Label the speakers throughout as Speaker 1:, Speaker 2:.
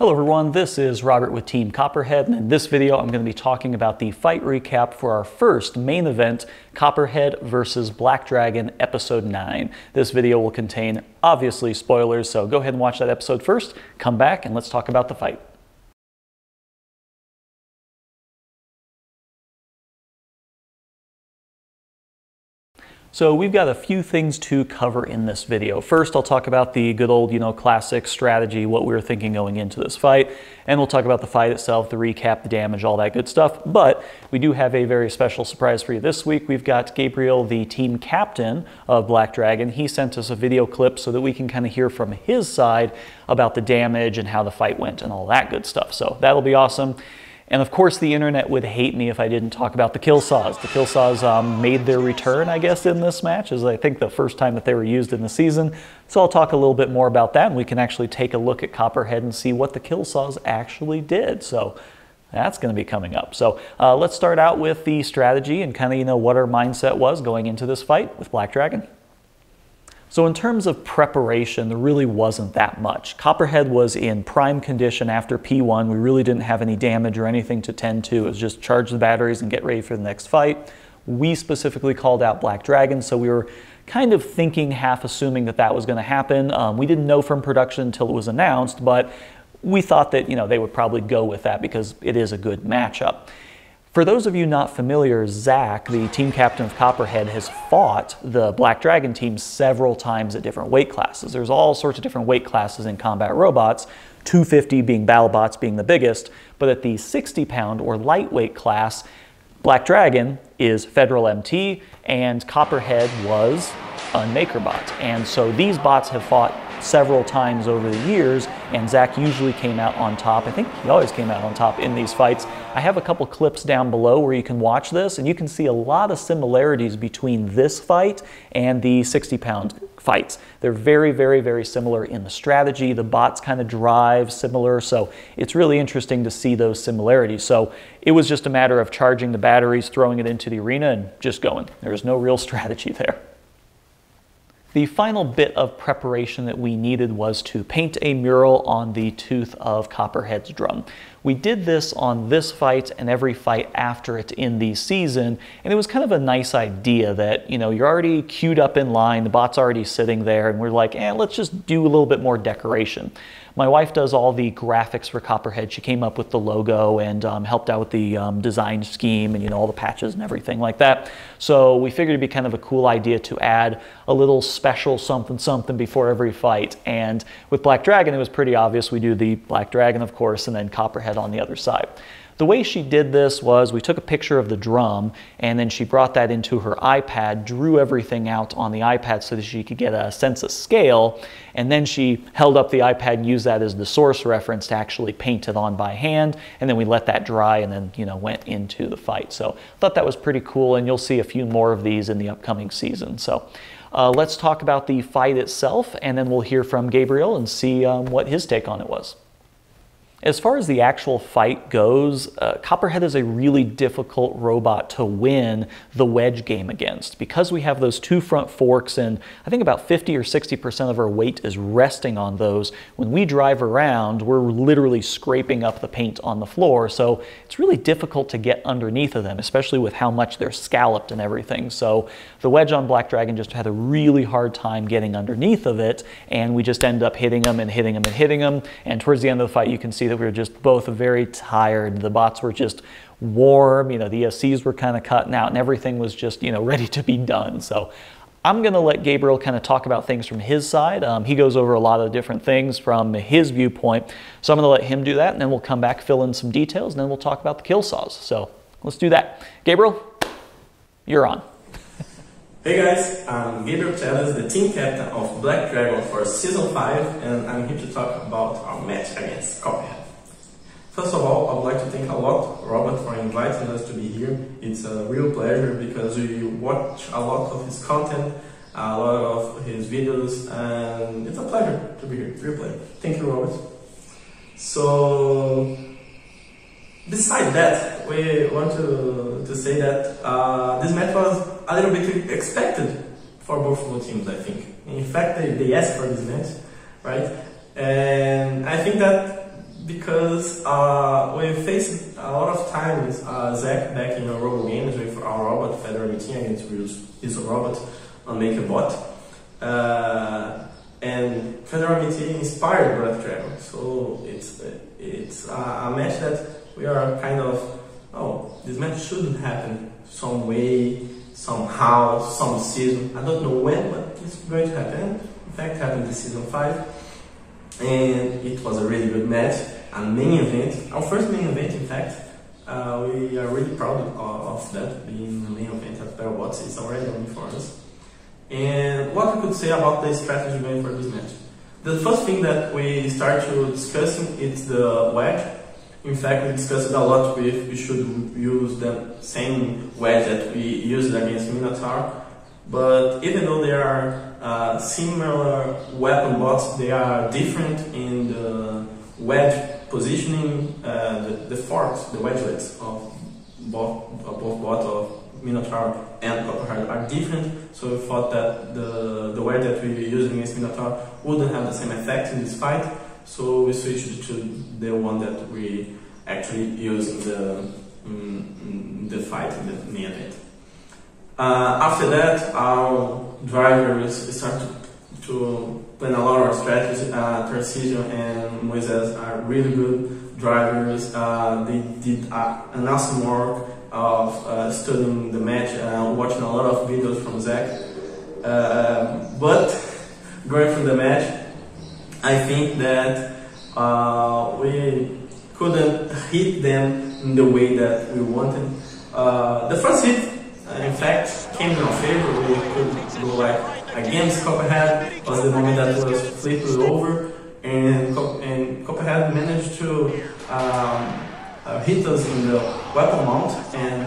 Speaker 1: Hello everyone, this is Robert with Team Copperhead, and in this video I'm going to be talking about the fight recap for our first main event, Copperhead versus Black Dragon Episode 9. This video will contain, obviously, spoilers, so go ahead and watch that episode first, come back, and let's talk about the fight. So we've got a few things to cover in this video. First, I'll talk about the good old, classic strategy, what we were thinking going into this fight, and we'll talk about the fight itself, the recap, the damage, all that good stuff. But we do have a very special surprise for you this week. We've got Gabriel, the team captain of Black Dragon. He sent us a video clip so that we can kind of hear from his side about the damage and how the fight went and all that good stuff. So that'll be awesome. And of course, the internet would hate me if I didn't talk about the Killsaws. The Killsaws made their return, I guess, in this match. Is I think the first time that they were used in the season. So I'll talk a little bit more about that, and we can actually take a look at Copperhead and see what the Killsaws actually did. So that's going to be coming up. So let's start out with the strategy and kind of, what our mindset was going into this fight with Black Dragon. So in terms of preparation, there really wasn't that much. Copperhead was in prime condition after P1. We really didn't have any damage or anything to tend to. It was just charge the batteries and get ready for the next fight. We specifically called out Black Dragon, so we were kind of thinking, half assuming that that was going to happen. We didn't know from production until it was announced, but we thought that they would probably go with that because it is a good matchup. For those of you not familiar, Zach, the team captain of Copperhead, has fought the Black Dragon team several times at different weight classes. There's all sorts of different weight classes in combat robots, 250 being BattleBots being the biggest, but at the 60-pound or lightweight class, Black Dragon is Federal MT and Copperhead was Unmakerbot. And so these bots have fought several times over the years, and Zach usually came out on top. I think he always came out on top in these fights. I have a couple clips down below where you can watch this, and you can see a lot of similarities between this fight and the 60-pound fights. They're very, very, very similar in the strategy. The bots kind of drive similar, so it's really interesting to see those similarities. So it was just a matter of charging the batteries, throwing it into the arena, and just going. There's no real strategy there. The final bit of preparation that we needed was to paint a mural on the tooth of Copperhead's drum. We did this on this fight and every fight after it in the season, and it was kind of a nice idea that, you're already queued up in line, the bot's already sitting there, and we're like, let's just do a little bit more decoration. My wife does all the graphics for Copperhead. She came up with the logo and helped out with the design scheme and all the patches and everything like that. So we figured it'd be kind of a cool idea to add a little special something something before every fight. And with Black Dragon, it was pretty obvious. We do the Black Dragon, of course, and then Copperhead on the other side. The way she did this was we took a picture of the drum and then she brought that into her iPad, drew everything out on the iPad so that she could get a sense of scale, and then she held up the iPad and used that as the source reference to actually paint it on by hand, and then we let that dry and then went into the fight. So I thought that was pretty cool, and you'll see a few more of these in the upcoming season. So let's talk about the fight itself, and then we'll hear from Gabriel and see what his take on it was. As far as the actual fight goes, Copperhead is a really difficult robot to win the wedge game against. Because we have those two front forks and I think about 50 or 60% of our weight is resting on those, when we drive around, we're literally scraping up the paint on the floor. So it's really difficult to get underneath of them, especially with how much they're scalloped and everything. So the wedge on Black Dragon just had a really hard time getting underneath of it, and we just end up hitting them and hitting them and hitting them. And towards the end of the fight, you can see that we were just both very tired. The bots were just warm, the ESCs were kind of cutting out, and everything was just, ready to be done. So I'm going to let Gabriel kind of talk about things from his side. He goes over a lot of different things from his viewpoint. So I'm going to let him do that, and then we'll come back, fill in some details, and then we'll talk about the Killsaws. So let's do that. Gabriel, you're on.
Speaker 2: Hey guys, I'm Gabriel Teles, the team captain of Black Dragon for Season 5, and I'm here to talk about our match against Copperhead. First of all, I would like to thank a lot Robert for inviting us to be here. It's a real pleasure because we watch a lot of his content, a lot of his videos, and it's a pleasure to be here. Real pleasure. Thank you, Robert. So, besides that, we want to say that this match was a little bit expected for both of the teams, I think. In fact, they asked for this match, right? And I think that because we faced a lot of times Zach back in Robo Games with our robot Fedora Meeting against his robot on MakerBot. And Fedora Meeting inspired Black Dragon, so it's a match that we are kind of, oh, this match shouldn't happen some way, somehow, some season. I don't know when, but it's going to happen. In fact, it happened this season 5, and it was a really good match, a main event, our first main event. In fact, we are really proud of that being the main event at BattleBots. It's already on for us. And what we could say about the strategy going for this match? The first thing that we start to discussing is the wedge. In fact, we discussed a lot if we should use the same wedge that we used against Minotaur. But even though they are similar weapon bots, they are different in the wedge positioning. The forks, the wedgelets of both bots of Minotaur and Copperhead are different, so we thought that the wedge that we were using against Minotaur wouldn't have the same effect in this fight, so we switched to the one that we actually use in the fight in the main event. After that, our drivers started to plan a lot of strategies. Tarcísio and Moises are really good drivers. They did an awesome work of studying the match, watching a lot of videos from Zach. But going through the match, I think that we couldn't hit them in the way that we wanted. The first hit, in fact, came in our favor. We could go like against Copperhead. Was the moment that was flipped over, and Copperhead managed to hit us in the weapon mount and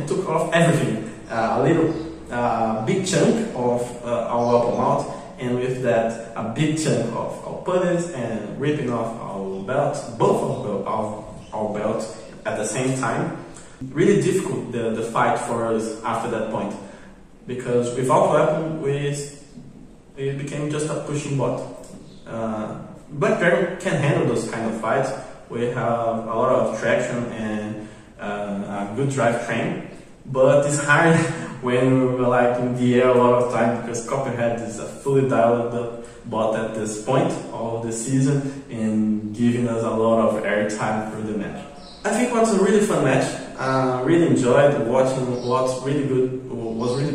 Speaker 2: took off everything. A little big chunk of our weapon mount, and with that a big chunk of our putties, and ripping off our belts, both of our belts at the same time. Really difficult the fight for us after that point, because without weapon we became just a pushing bot. Black Dragon can handle those kind of fights. We have a lot of traction and a good drive train, but it's hard when we're like in the air a lot of time, because Copperhead is a fully dialed up bot at this point of the season and giving us a lot of air time for the match. I think it was a really fun match. Really enjoyed watching. Was really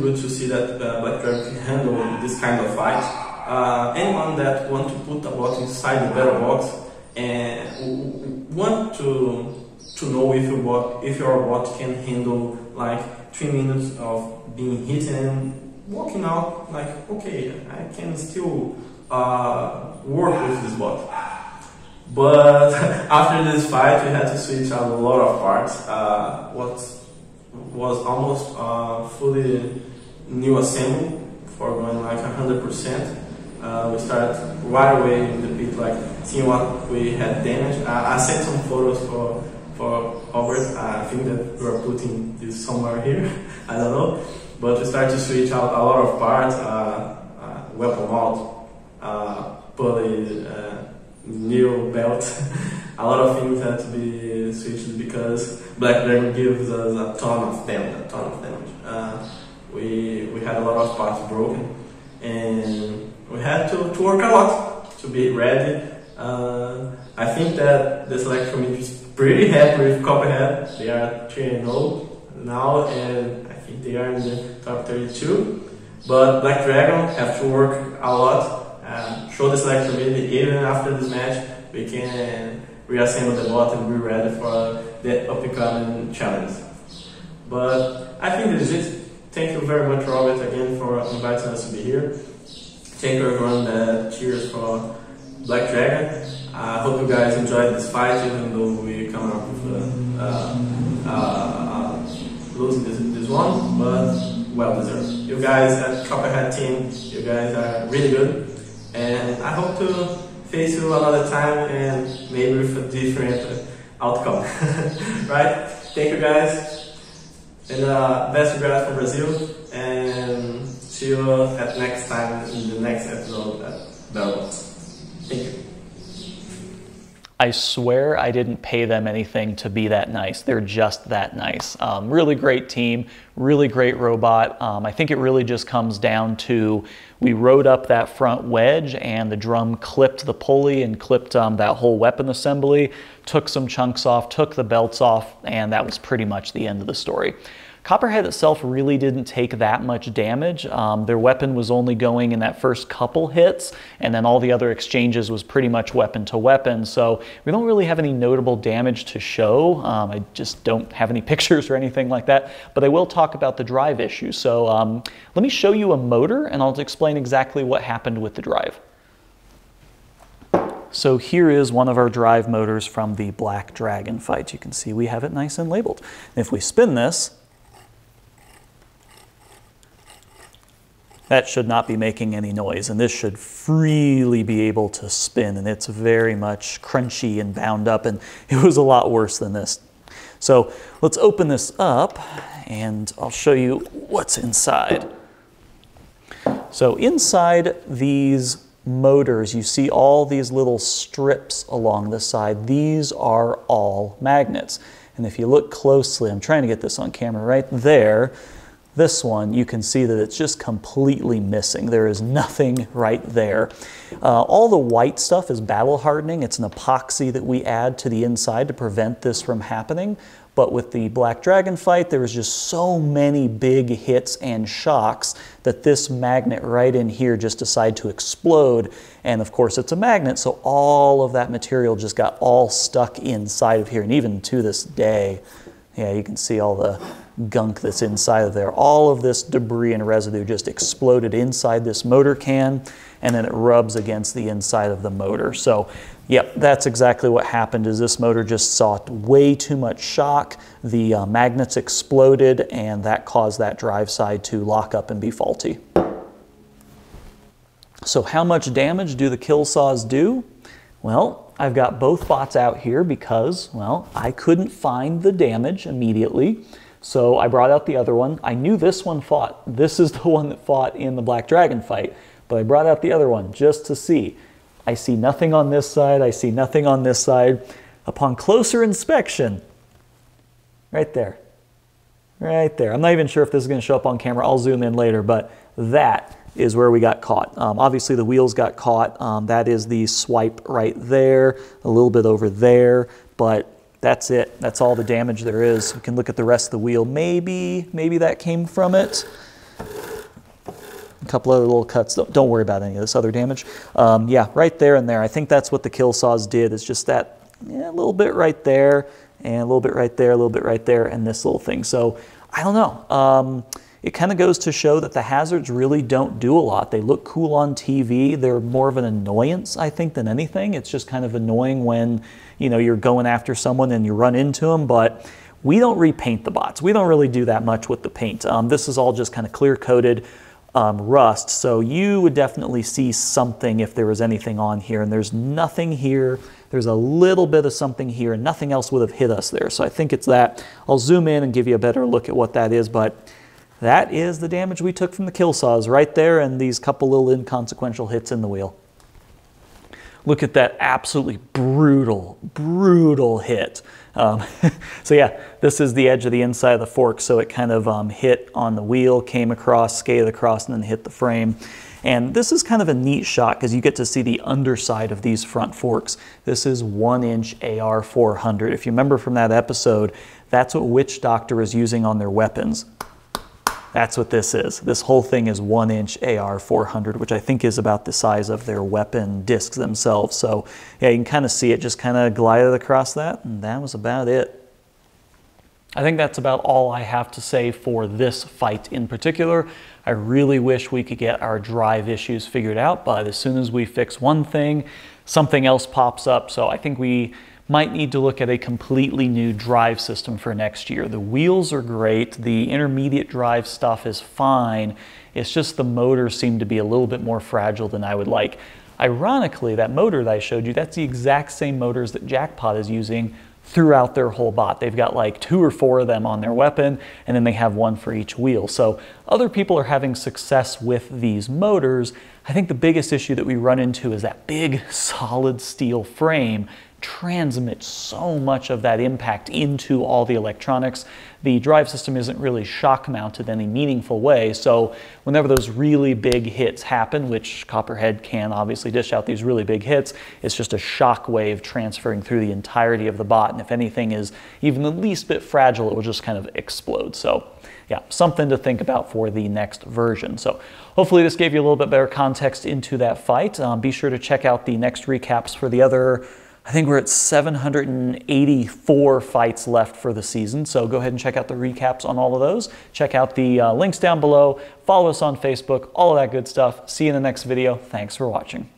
Speaker 2: good to see that Black Dragon can handle this kind of fight. Anyone that want to put a bot inside the battle box and want to know if your bot can handle like 3 minutes of being hit and walking out, like, okay, I can still work with this bot. But after this fight, we had to switch out a lot of parts. What was almost fully new assembly for going like 100%. We started right away in the pit, like seeing what we had damaged. I sent some photos for Albert. I think that we are putting this somewhere here. I don't know. But we started to switch out a lot of parts, weapon mount, pulley, new belt. A lot of things had to be switched because Black Dragon gives us a ton of damage. We had a lot of parts broken, and we had to work a lot to be ready. I think that the select committee is pretty happy with Copperhead. They are 3-0 now, and I think they are in the top 32. But Black Dragon have to work a lot. Show the select committee even after this match we can reassemble the bot and be ready for the upcoming challenge. But I think this is it. Thank you very much, Robert, again for inviting us to be here. Thank you everyone that cheers for Black Dragon. I hope you guys enjoyed this fight, even though we come up with losing this one, but well deserved. You guys at Copperhead team, you guys are really good, and I hope to face you another time and maybe with a different outcome. Right? Thank you guys, and best regards from Brazil, and see you at next time in the next episode at BattleBots. Thank you.
Speaker 1: I swear I didn't pay them anything to be that nice. They're just that nice. Really great team, really great robot. I think it really just comes down to we rode up that front wedge and the drum clipped the pulley and clipped that whole weapon assembly, took some chunks off, took the belts off, and that was pretty much the end of the story. Copperhead itself really didn't take that much damage. Their weapon was only going in that first couple hits, and then all the other exchanges was pretty much weapon to weapon. So we don't really have any notable damage to show. I just don't have any pictures or anything like that, but I will talk about the drive issue. So let me show you a motor, and I'll explain exactly what happened with the drive. So here is one of our drive motors from the Black Dragon fight. You can see we have it nice and labeled. And if we spin this, that should not be making any noise, and this should freely be able to spin, and it's very much crunchy and bound up, and it was a lot worse than this. So let's open this up, and I'll show you what's inside. So inside these motors, you see all these little strips along the side. These are all magnets, and if you look closely, I'm trying to get this on camera right there, this one, you can see that it's just completely missing. There is nothing right there. All the white stuff is battle hardening. It's an epoxy that we add to the inside to prevent this from happening. But with the Black Dragon fight, there was just so many big hits and shocks that this magnet right in here just decided to explode. And of course, it's a magnet, so all of that material just got all stuck inside of here. And even to this day, yeah, you can see all the gunk that's inside of there. All of this debris and residue just exploded inside this motor can, and then it rubs against the inside of the motor. So, yep, that's exactly what happened. Is this motor just saw way too much shock, the magnets exploded, and that caused that drive side to lock up and be faulty. So how much damage do the kill saws do? Well, I've got both bots out here because, well, I couldn't find the damage immediately. So I brought out the other one. I knew this one fought. This is the one that fought in the Black Dragon fight, but I brought out the other one just to see. I see nothing on this side. I see nothing on this side. Upon closer inspection, right there, right there. I'm not even sure if this is going to show up on camera. I'll zoom in later, but that is where we got caught. Obviously the wheels got caught. That is the swipe right there, a little bit over there, but that's it. That's all the damage there is. We can look at the rest of the wheel. Maybe that came from it. A couple other little cuts. Don't worry about any of this other damage. Yeah, right there and there. I think that's what the kill saws did, is just that, yeah, a little bit right there, and a little bit right there, a little bit right there, and this little thing. So I don't know. It kind of goes to show that the hazards really don't do a lot. They look cool on TV. They're more of an annoyance, I think, than anything. It's just kind of annoying when, you know, you're going after someone and you run into them, but we don't repaint the bots. We don't really do that much with the paint. This is all just kind of clear-coated rust, so you would definitely see something if there was anything on here, and there's nothing here. There's a little bit of something here, and nothing else would have hit us there. So I think it's that. I'll zoom in and give you a better look at what that is, but that is the damage we took from the kill saws right there, and these couple little inconsequential hits in the wheel. Look at that absolutely brutal, brutal hit. So yeah, this is the edge of the inside of the fork, so it kind of hit on the wheel, came across, skated across, and then hit the frame. And this is kind of a neat shot because you get to see the underside of these front forks. This is 1-inch AR-400. If you remember from that episode, that's what Witch Doctor is using on their weapons. That's what this is. This whole thing is 1-inch AR-400, which I think is about the size of their weapon discs themselves. So yeah, you can kind of see it just kind of glided across that, and that was about it. I think that's about all I have to say for this fight in particular. I really wish we could get our drive issues figured out, but as soon as we fix one thing, something else pops up. So I think we might need to look at a completely new drive system for next year. The wheels are great, the intermediate drive stuff is fine, it's just the motors seem to be a little bit more fragile than I would like. Ironically, that motor that I showed you, that's the exact same motors that Jackpot is using throughout their whole bot. They've got like 2 or 4 of them on their weapon, and then they have one for each wheel. So other people are having success with these motors. I think the biggest issue that we run into is that big solid steel frame transmits so much of that impact into all the electronics. The drive system isn't really shock mounted in any meaningful way, so whenever those really big hits happen, which Copperhead can obviously dish out these really big hits, it's just a shock wave transferring through the entirety of the bot, and if anything is even the least bit fragile, it will just kind of explode. So yeah, something to think about for the next version. So hopefully this gave you a little bit better context into that fight. Be sure to check out the next recaps for the other, I think we're at 784 fights left for the season, so go ahead and check out the recaps on all of those. Check out the links down below, follow us on Facebook, all of that good stuff. See you in the next video. Thanks for watching.